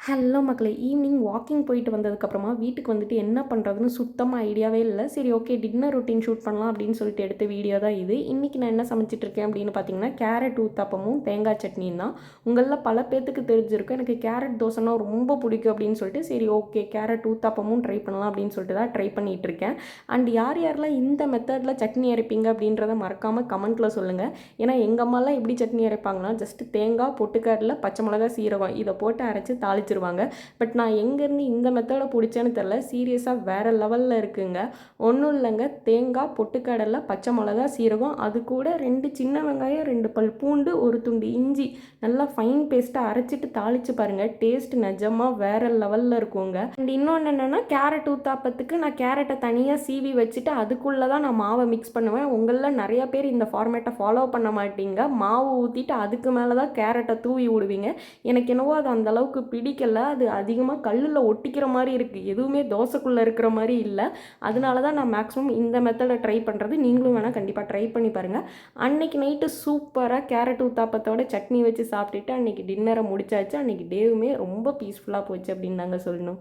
Hello மக்களே! Evening walking போயிட்டு வந்ததுக்கப்புறமா வீட்டுக்கு வந்துட்டு என்ன பண்ணுறதுன்னு சுத்தமாக ஐடியாவே இல்ல. சரி ஓகே டின்னர் ரொட்டீன் ஷூட் பண்ணலாம் அப்படின்னு சொல்லிட்டு எடுத்த வீடியோ தான் இது. இன்றைக்கி நான் என்ன சமைச்சிட்ருக்கேன் அப்படின்னு பார்த்தீங்கன்னா, கேரட் ஊத்தாப்பமும் தேங்காய் சட்னியும் தான். உங்களில் பல பேத்துக்கு தெரிஞ்சிருக்கும். எனக்கு கேரட் தோசைனா ரொம்ப பிடிக்கும் அப்படின்னு சொல்லிட்டு, சரி ஓகே கேரட் ஊத்தாப்பமும் ட்ரை பண்ணலாம் அப்படின்னு சொல்லிட்டு தான் ட்ரை பண்ணிகிட்ருக்கேன். அண்ட் யார் யாரெல்லாம் இந்த மெத்தடில் சட்னி அரைப்பீங்க அப்படின்றத மறக்காமல் கமெண்ட்டில் சொல்லுங்கள். ஏன்னா எங்கள் அம்மாலாம் எப்படி சட்னி அரைப்பாங்கன்னா, ஜஸ்ட்டு தேங்காய், பொட்டுக்கடலை, பச்சை மிளகா, சீரகம் இதை போட்டு அரைச்சி தாளிச்சிருவாங்க. பட் நான் எங்கேருந்து இந்த மெத்தடை பிடிச்சேன்னு தெரில. சீரியஸாக வேறு லெவலில் இருக்குங்க. ஒன்றும் இல்லைங்க, தேங்காய், பொட்டுக்கடலை, பச்சை மிளகா, சீரகம், அது கூட 2 சின்ன வெங்காயம், 2 பல் பூண்டு, ஒரு துண்டு இஞ்சி நல்லா ஃபைன் பேஸ்ட்டாக அரைச்சிட்டு தாளித்து பாருங்கள். டேஸ்ட் நிஜமாக வேறு லெவலில் இருக்குங்க. அண்ட் இன்னொன்று என்னென்னா, கேரட் ஊத்தாப்பத்துக்கு நான் கேரட்டை தனியாக சீவி வச்சுட்டு அதுக்குள்ளே தான் நான் மாவை மிக்ஸ் பண்ணுவேன். உங்களில் நிறையா பேர் இந்த ஃபார்மேட்டை ஃபாலோ பண்ண மாட்டீங்க. மாவு ஊற்றிட்டு அதுக்கு மேலே தான் கேரட்டை தூவி விடுவீங்க. எனக்கு என்னவோ அது அந்தளவுக்கு பிடிக்கல. அது அதிகமாக கல்லில் ஒட்டிக்கிற மாதிரி இருக்குது. எதுவுமே தோசைக்குள்ளே இருக்கிற மாதிரி இல்லை. அதனால தான் நான் மேக்ஸிமம் இந்த மெத்தடை ட்ரை பண்ணுறது. நீங்களும் வேணால் கண்டிப்பாக ட்ரை பண்ணி பாருங்கள். அன்றைக்கி நைட்டு சூப்பராக கேரட் ஊத்தாப்பத்தோட சட்னி வச்சு சாப்பிட்டுட்டு அன்றைக்கி டின்னரை முடிச்சாச்சு. அன்றைக்கி டேவுமே ரொம்ப பீஸ்ஃபுல்லாக போச்சு அப்படின்னு தாங்க சொல்லணும்.